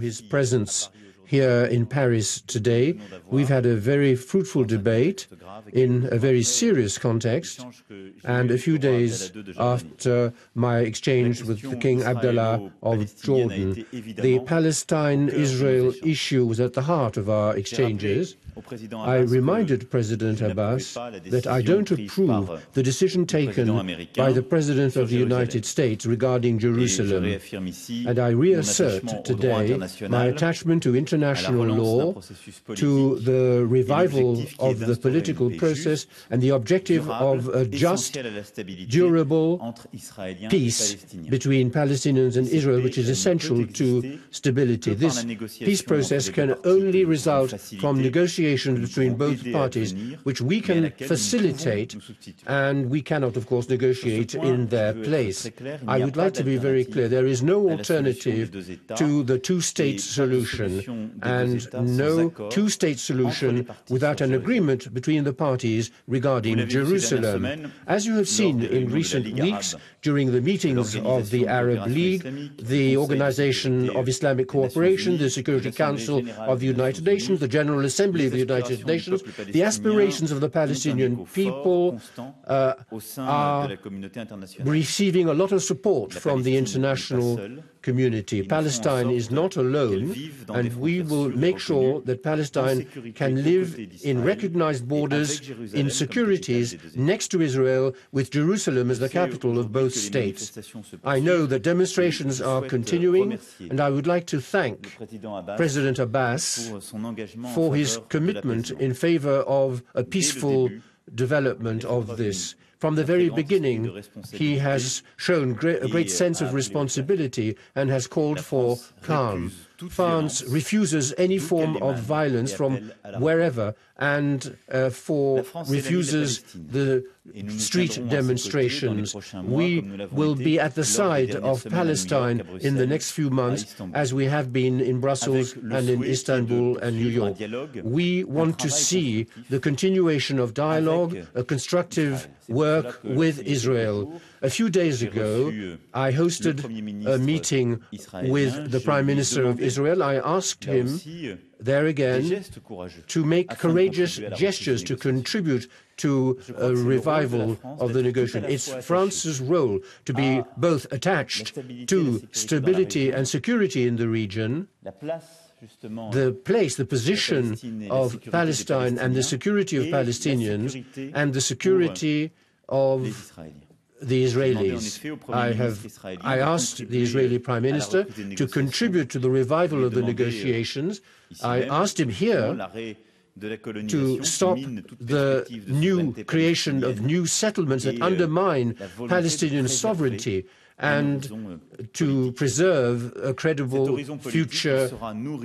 his presence here in Paris today. We've had a very fruitful debate in a very serious context, and a few days after my exchange with the King Abdullah of Jordan, the Palestine-Israel issue was at the heart of our exchanges. I reminded President Abbas that I don't approve the decision taken by the President of the United States regarding Jerusalem, and I reassert today my attachment to international law, to the revival of the political process, and the objective of a just, durable peace between Palestinians and Israel, which is essential to stability. This peace process can only result from negotiations between both parties, which we can facilitate, and we cannot, of course, negotiate in their place. I would like to be very clear. There is no alternative to the two-state solution, and no two-state solution without an agreement between the parties regarding Jerusalem. As you have seen in recent weeks, during the meetings of the Arab League, the Organization of Islamic Cooperation, the Security Council of the United Nations, the General Assembly of the United Nations, the aspirations of the Palestinian people are receiving a lot of support from the international community. Palestine is not alone, and we will make sure that Palestine can live in recognized borders, in securities, next to Israel, with Jerusalem as the capital of both states. I know that demonstrations are continuing, and I would like to thank President Abbas for his commitment in favor of a peaceful development of this. From the very beginning, he has shown a great sense of responsibility and has called for calm. France refuses any form of violence from wherever and refuses the street demonstrations. We will be at the side of Palestine in the next few months, as we have been in Brussels and in Istanbul and New York. We want to see the continuation of dialogue, a constructive work with Israel. A few days ago, I hosted a meeting with the Prime Minister of Israel. I asked him there again to make courageous gestures to contribute to a revival of the negotiation. It's France's role to be both attached to stability and security in the region. The place, the position of Palestine and the security of Palestinians and the security of the Israelis. I asked the Israeli Prime Minister to contribute to the revival of the negotiations. I asked him here to stop the new creation of new settlements that undermine Palestinian sovereignty and to preserve a credible future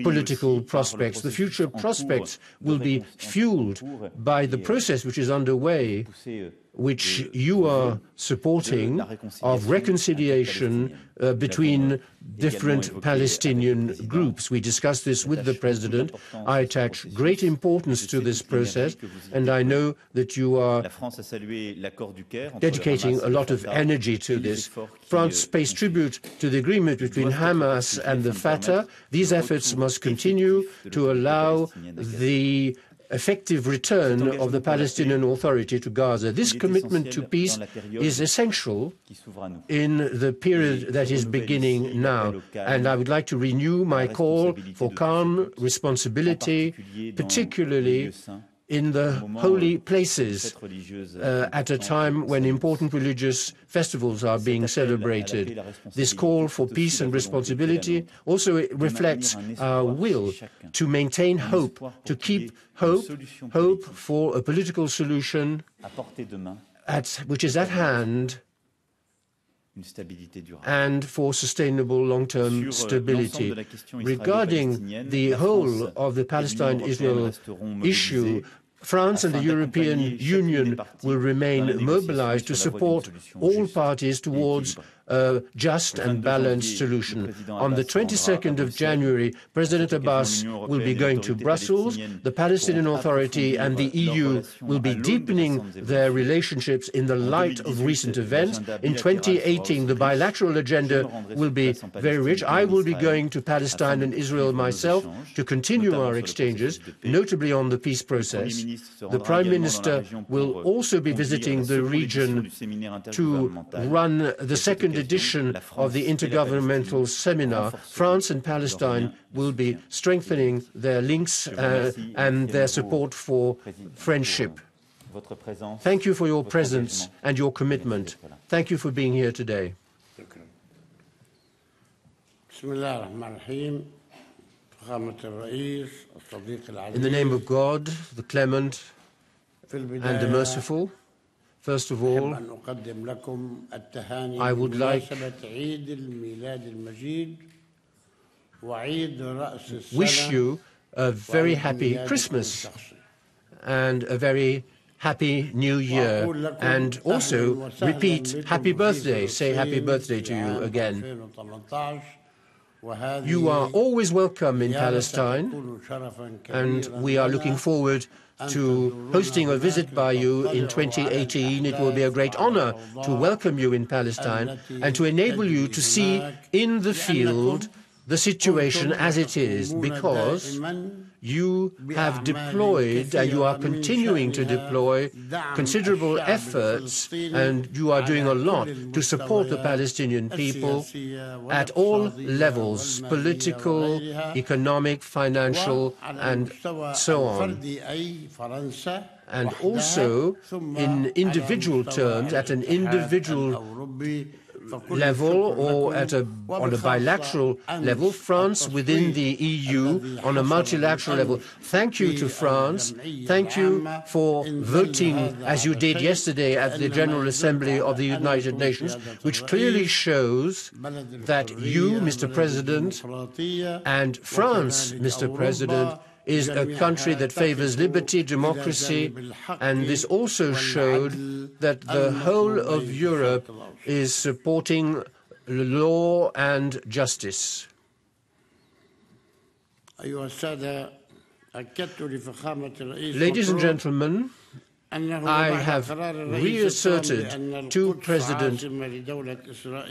political prospects. The future prospects will be fueled by the process which is underway, which you are supporting, of reconciliation between different Palestinian groups. We discussed this with the President. I attach great importance to this process, and I know that you are dedicating a lot of energy to this. France pays tribute to the agreement between Hamas and the Fatah. These efforts must continue to allow the effective return of the Palestinian Authority to Gaza. This commitment to peace is essential in the period that is beginning now, and I would like to renew my call for calm responsibility, particularly in the holy places at a time when important religious festivals are being celebrated. This call for peace and responsibility also reflects our will to maintain hope, to keep hope for a political solution which is at hand, and for sustainable long-term stability. Regarding the whole of the Palestine-Israel issue, France and the European Union will remain mobilized to support all parties towards a just and balanced solution. On the 22nd of January, President Abbas will be going to Brussels. The Palestinian Authority and the EU will be deepening their relationships in the light of recent events. In 2018, the bilateral agenda will be very rich. I will be going to Palestine and Israel myself to continue our exchanges, notably on the peace process. The Prime Minister will also be visiting the region to run the second edition of the Intergovernmental Seminar. France and Palestine will be strengthening their links and their support for friendship. Thank you for your presence and your commitment. Thank you for being here today. In the name of God, the clement and the merciful, first of all, I would like wish you a very happy Christmas and a very happy New Year, and also repeat happy birthday, say happy birthday to you again. You are always welcome in Palestine, and we are looking forward to hosting a visit by you in 2018. It will be a great honor to welcome you in Palestine and to enable you to see in the field the situation as it is, because you have deployed and you are continuing to deploy considerable efforts, and you are doing a lot to support the Palestinian people at all levels, political, economic, financial, and so on. And also in individual terms, at an individual level or on a bilateral level, France within the EU on a multilateral level. Thank you to France. Thank you for voting as you did yesterday at the General Assembly of the United Nations, which clearly shows that you, Mr. President, and France, Mr. President, is a country that favors liberty, democracy, and this also showed that the whole of Europe is supporting law and justice. Ladies and gentlemen, I have reasserted to President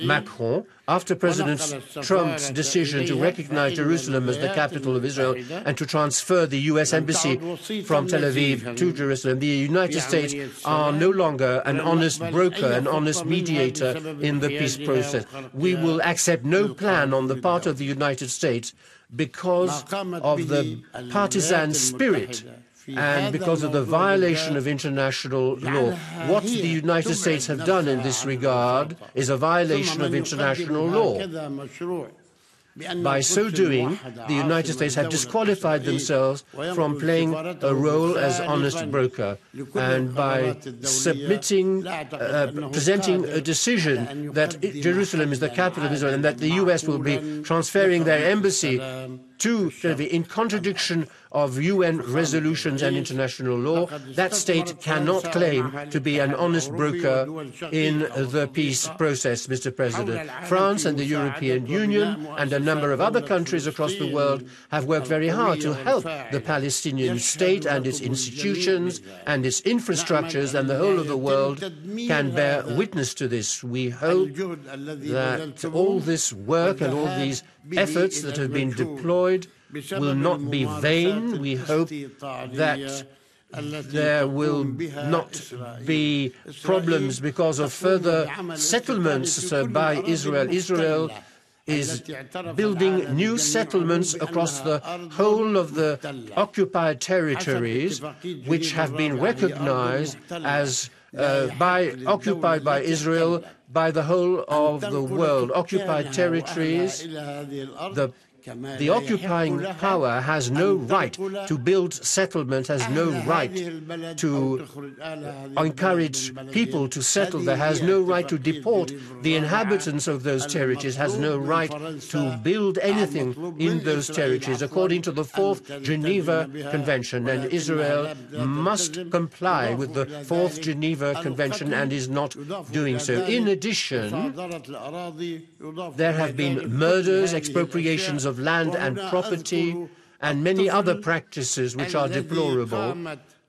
Macron, after President Trump's decision to recognize Jerusalem as the capital of Israel and to transfer the U.S. Embassy from Tel Aviv to Jerusalem, the United States are no longer an honest broker, an honest mediator in the peace process. We will accept no plan on the part of the United States because of the partisan spirit and because of the violation of international law. What the United States have done in this regard is a violation of international law. By so doing, the United States have disqualified themselves from playing a role as honest broker, and by submitting, presenting a decision that Jerusalem is the capital of Israel and that the U.S. will be transferring their embassy to Tel Aviv in contradiction of UN resolutions and international law, that state cannot claim to be an honest broker in the peace process, Mr. President. France and the European Union and a number of other countries across the world have worked very hard to help the Palestinian state and its institutions and its infrastructures, and the whole of the world can bear witness to this. We hope that all this work and all these efforts that have been deployed will not be vain. We hope that there will not be problems because of further settlements by Israel. Israel is building new settlements across the whole of the occupied territories, which have been recognized as occupied by Israel by the whole of the world. Occupied territories, the The occupying power has no right to build settlement, has no right to encourage people to settle there, has no right to deport the inhabitants of those territories, has no right to build anything in those territories, according to the Fourth Geneva Convention. And Israel must comply with the Fourth Geneva Convention and is not doing so. In addition, there have been murders, expropriations of land and property, and many other practices which are deplorable.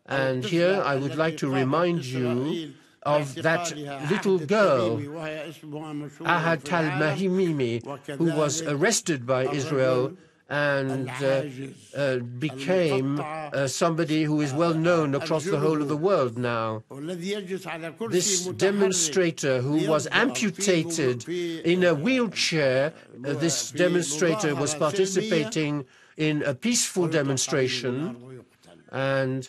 And here I would like to remind you of that little girl, Ahad Tal-Mahimimi, who was arrested by Israel and became somebody who is well known across the whole of the world now. This demonstrator who was amputated in a wheelchair, this demonstrator was participating in a peaceful demonstration, and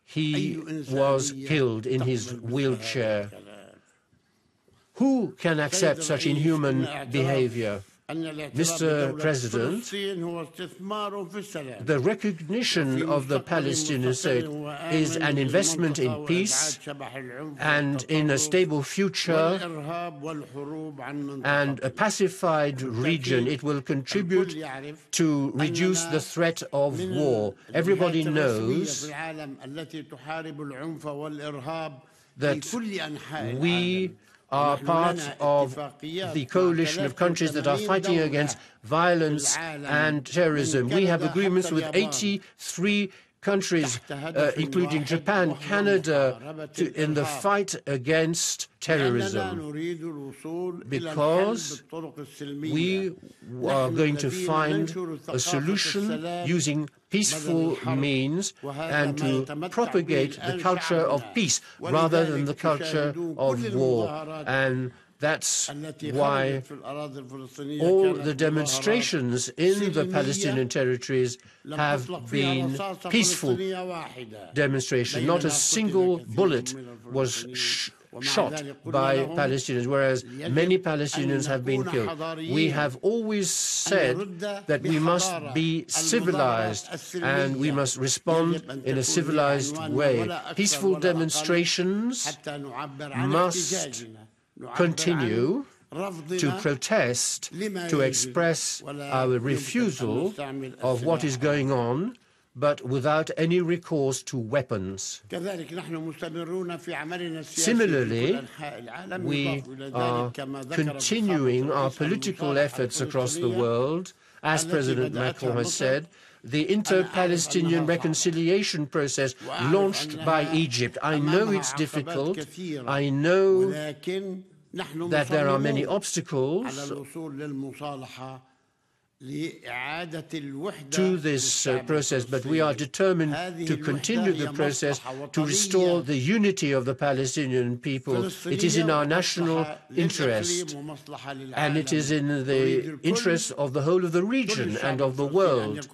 he was killed in his wheelchair. Who can accept such inhuman behavior? Mr. President, the recognition of the Palestinian state is an investment in peace and in a stable future and a pacified region. It will contribute to reduce the threat of war. Everybody knows that we are part of the coalition of countries that are fighting against violence and terrorism. We have agreements with 83 countries, including Japan, Canada, in the fight against terrorism, because we are going to find a solution using peaceful means and to propagate the culture of peace rather than the culture of war. And that's why all the demonstrations in the Palestinian territories have been peaceful demonstrations. Not a single bullet was shot by Palestinians, whereas many Palestinians have been killed. We have always said that we must be civilized and we must respond in a civilized way. Peaceful demonstrations must continue to protest, to express our refusal of what is going on, but without any recourse to weapons. Similarly, we are continuing our political efforts across the world. As President Macron has said, the inter-Palestinian reconciliation process launched by Egypt. I know it's difficult. I know that there are many obstacles to this process, but we are determined to continue the process to restore the unity of the Palestinian people. It is in our national interest, and it is in the interest of the whole of the region and of the world.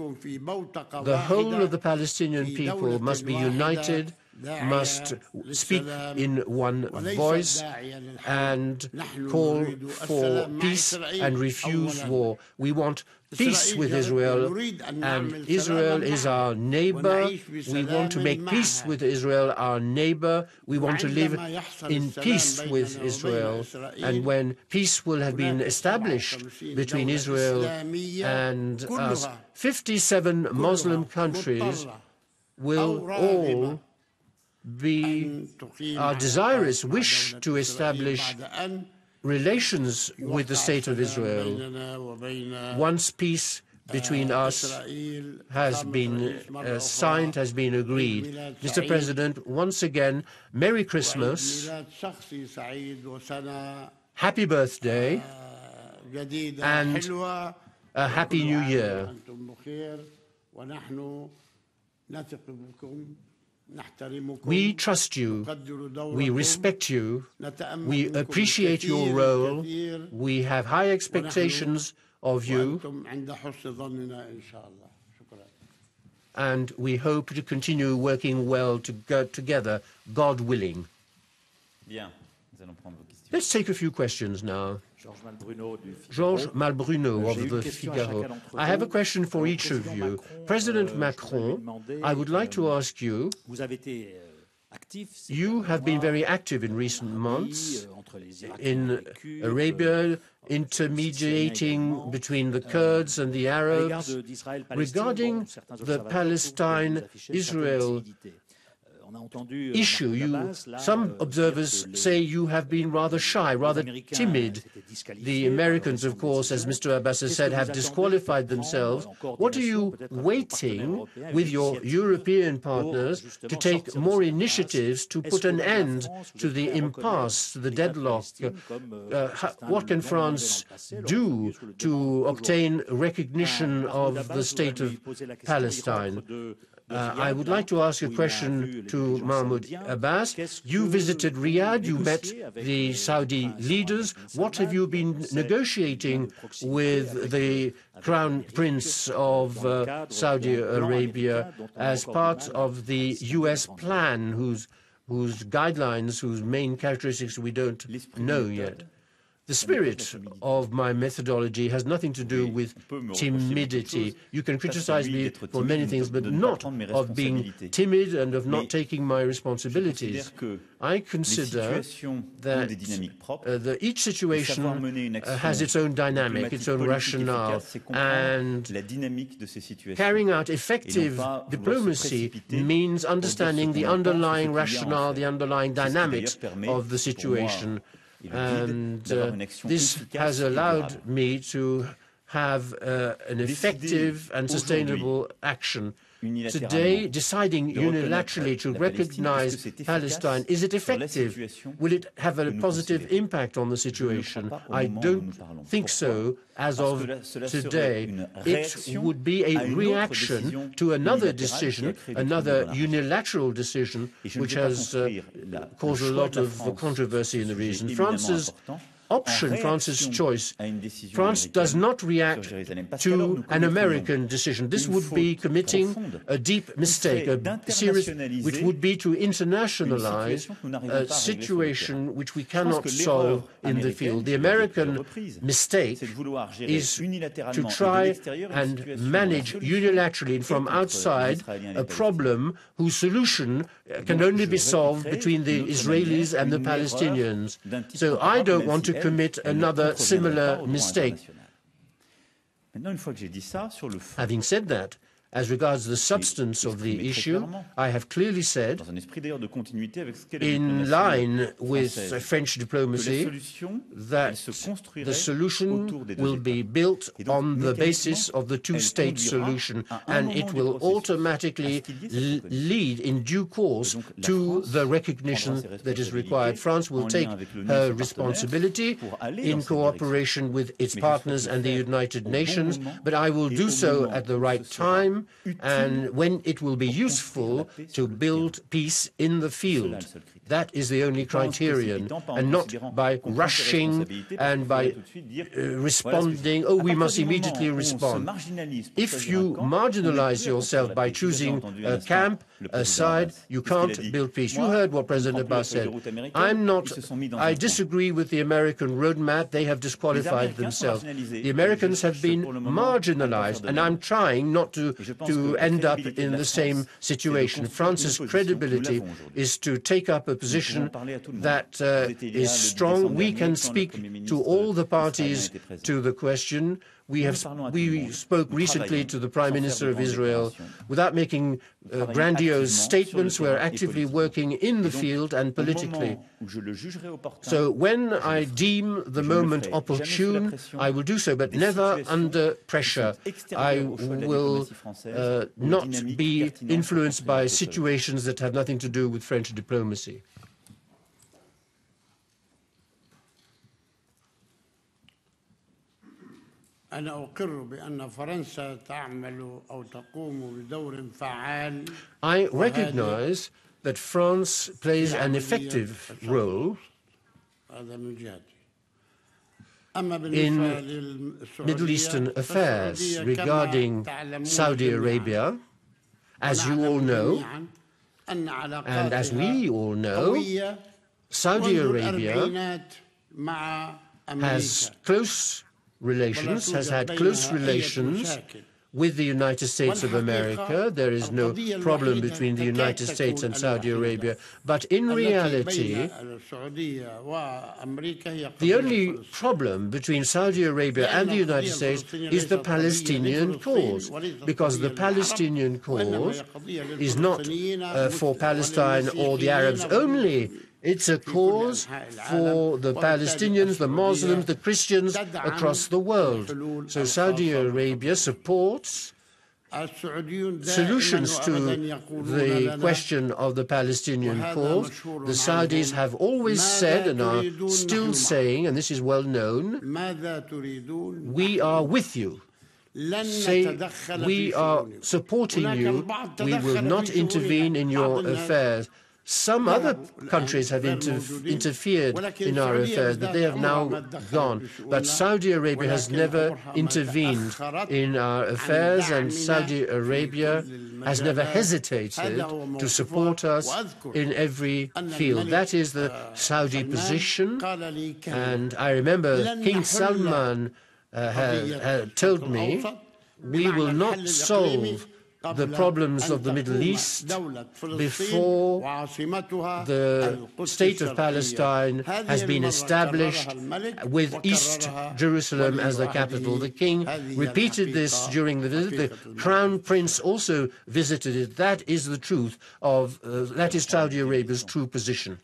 The whole of the Palestinian people must be united, must speak in one voice and call for peace and refuse war. We want peace with Israel, and Israel is our neighbor. We want to make peace with Israel, our neighbor. We want to live in peace with Israel. And when peace will have been established between Israel and us, 57 Muslim countries will all are desirous, wish to establish relations with the State of Israel. Once peace between us has been signed, has been agreed. Mr. President, once again, Merry Christmas, Happy Birthday, and a Happy New Year. We trust you, we respect you, we appreciate your role, we have high expectations of you, and we hope to continue working well together, God willing. Let's take a few questions now. Georges Malbruno of the Figaro. I have a question for each of you. President Macron, I would like to ask you, you have been very active in recent months in Arabia, intermediating between the Kurds and the Arabs. Regarding the Palestine-Israel issue, some observers say you have been rather shy, rather timid. The Americans, of course, as Mr. Abbas has said, have disqualified themselves. What are you waiting with your European partners to take more initiatives to put an end to the impasse, to the deadlock? What can France do to obtain recognition of the state of Palestine? I would like to ask a question to Mahmoud Abbas. You visited Riyadh, you met the Saudi leaders. What have you been negotiating with the Crown Prince of Saudi Arabia as part of the U.S. plan, whose guidelines, whose main characteristics we don't know yet? The spirit of my methodology has nothing to do with timidity. You can criticize me for many things, but not of being timid and of not taking my responsibilities. I consider that each situation has its own dynamic, its own rationale, and carrying out effective diplomacy means understanding the underlying rationale, the underlying dynamics of the situation. And this has allowed me to have an effective and sustainable action. Today, deciding unilaterally to recognize Palestine, is it effective? Will it have a positive impact on the situation? I don't think so as of today. It would be a reaction to another decision, another unilateral decision, which has caused a lot of controversy in the region. France's option, France's choice. France does not react to an American decision. This would be committing a deep mistake, a serious, which would be to internationalize a situation which we cannot solve in the field. The American mistake is to try and manage unilaterally and from outside a problem whose solution can only be solved between the Israelis and the Palestinians. So I don't want to commit another similar mistake. Having said that, as regards the substance of the issue, I have clearly said, in line with French diplomacy, that the solution will be built on the basis of the two-state solution, and it will automatically lead in due course to the recognition that is required. France will take her responsibility in cooperation with its partners and the United Nations, but I will do so at the right time and when it will be useful to build peace in the field. That is the only criterion, and not by rushing and by responding, oh, we must immediately respond. If you marginalize yourself by choosing a camp, a side, you can't build peace. You heard what President Abbas said. I disagree with the American roadmap. They have disqualified themselves. The Americans have been marginalized, and I'm trying not to end up in the same situation. France's credibility is to take up a position that is strong. We can speak to all the parties to the question. We spoke recently to the Prime Minister of Israel without making grandiose statements. We're actively working in the field and politically. So when I deem the moment opportune, I will do so, but never under pressure. I will not be influenced by situations that have nothing to do with French diplomacy. I recognize that France plays an effective role in Middle Eastern affairs. Regarding Saudi Arabia, as you all know, and as we all know, Saudi Arabia has close relations, has had close relations with the United States of America. There is no problem between the United States and Saudi Arabia. But in reality, the only problem between Saudi Arabia and the United States is the Palestinian cause, because the Palestinian cause is not for Palestine or the Arabs only. It's a cause for the Palestinians, the Muslims, the Christians across the world. So Saudi Arabia supports solutions to the question of the Palestinian cause. The Saudis have always said and are still saying, and this is well known, we are with you. Say, we are supporting you. We will not intervene in your affairs. Some other countries have interfered in our affairs, but they have now gone. But Saudi Arabia has never intervened in our affairs, and Saudi Arabia has never hesitated to support us in every field. That is the Saudi position. And I remember King Salman told me, we will not solve the problems of the Middle East before the state of Palestine has been established with East Jerusalem as the capital. The king repeated this during the visit. The Crown Prince also visited it. That is the truth of, that is Saudi Arabia's true position.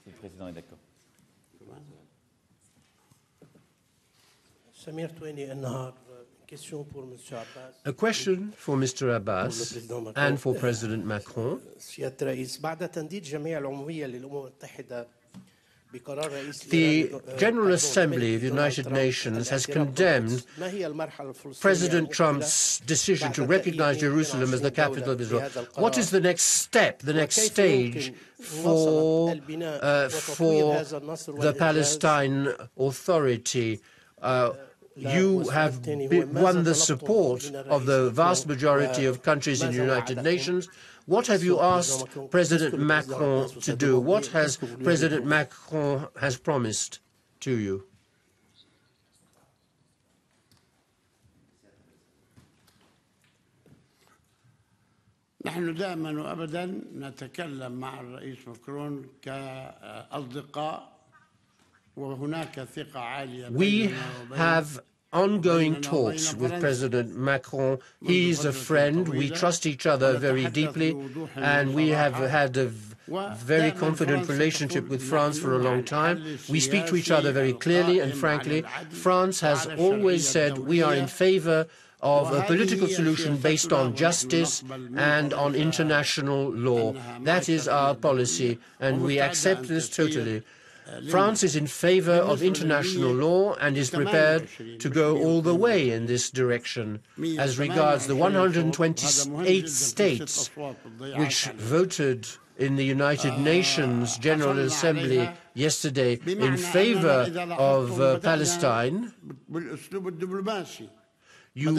A question for Mr. Abbas and for President Macron. The General Assembly of the United Nations has condemned President Trump's decision to recognize Jerusalem as the capital of Israel. What is the next step, the next stage for the Palestine Authority? You have won the support of the vast majority of countries in the United Nations. What have you asked President Macron to do? What has President Macron has promised to you? نحن دائما وابدا نتكلم مع الرئيس ماكرون كأصدقاء. We have ongoing talks with President Macron. He's a friend. We trust each other very deeply, and we have had a very confident relationship with France for a long time. We speak to each other very clearly and frankly. France has always said we are in favor of a political solution based on justice and on international law. That is our policy, and we accept this totally. France is in favor of international law and is prepared to go all the way in this direction. As regards the 128 states which voted in the United Nations General Assembly yesterday in favor of Palestine, you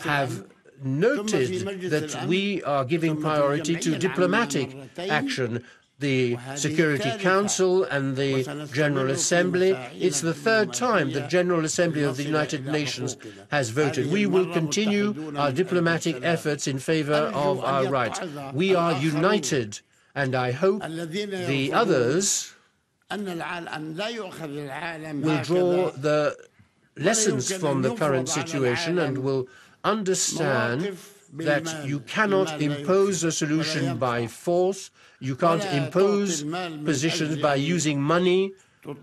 have noted that we are giving priority to diplomatic action. The Security Council and the General Assembly. It's the third time the General Assembly of the United Nations has voted. We will continue our diplomatic efforts in favor of our rights. We are united, and I hope the others will draw the lessons from the current situation and will understand that you cannot impose a solution by force. You can't impose positions by using money.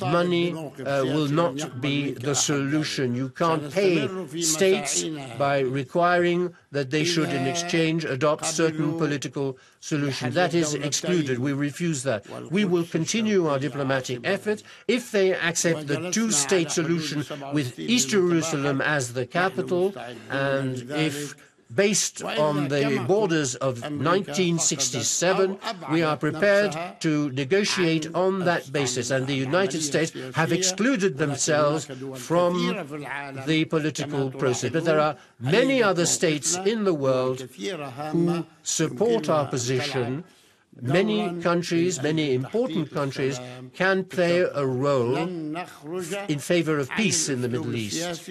Money will not be the solution. You can't pay states by requiring that they should, in exchange, adopt certain political solutions. That is excluded. We refuse that. We will continue our diplomatic efforts. If they accept the two-state solution with East Jerusalem as the capital, and if based on the borders of 1967, we are prepared to negotiate on that basis, and the United States have excluded themselves from the political process. But there are many other states in the world who support our position, Many countries, many important countries, can play a role in favor of peace in the Middle East.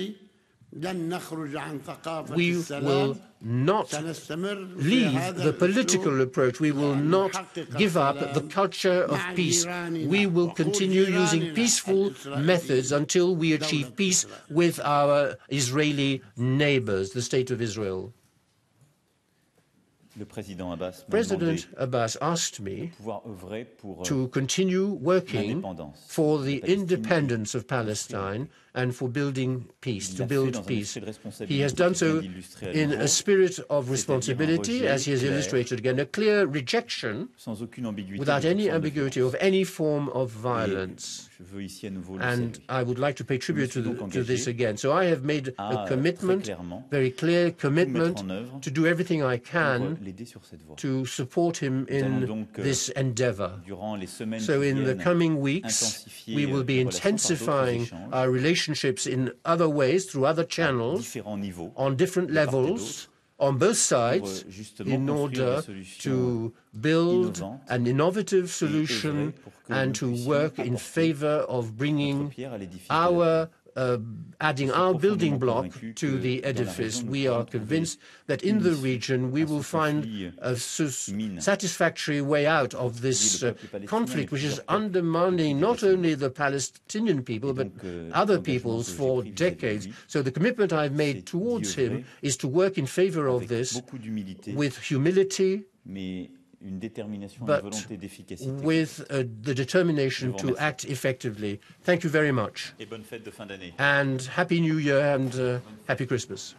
We will not leave the political approach. We will not give up the culture of peace. We will continue using peaceful methods until we achieve peace with our Israeli neighbors, the State of Israel. President Abbas asked me to continue working for the independence of Palestine and for building peace, to build peace. He has done so in a spirit of responsibility, as he has illustrated again, a clear rejection, without any ambiguity, of any form of violence. And I would like to pay tribute to this again. So I have made a commitment, very clear commitment, to do everything I can to support him in this endeavor. So in the coming weeks, we will be intensifying our relationships in other ways, through other channels, on different levels, on both sides, in order to build an innovative solution and to work in favor of bringing adding our building block to the edifice. We are convinced that in the region we will find a satisfactory way out of this conflict, which is undermining not only the Palestinian people but other peoples for decades. So the commitment I've made towards him is to work in favor of this with humility, but with the determination to act effectively. Thank you very much. And Happy New Year and Happy Christmas.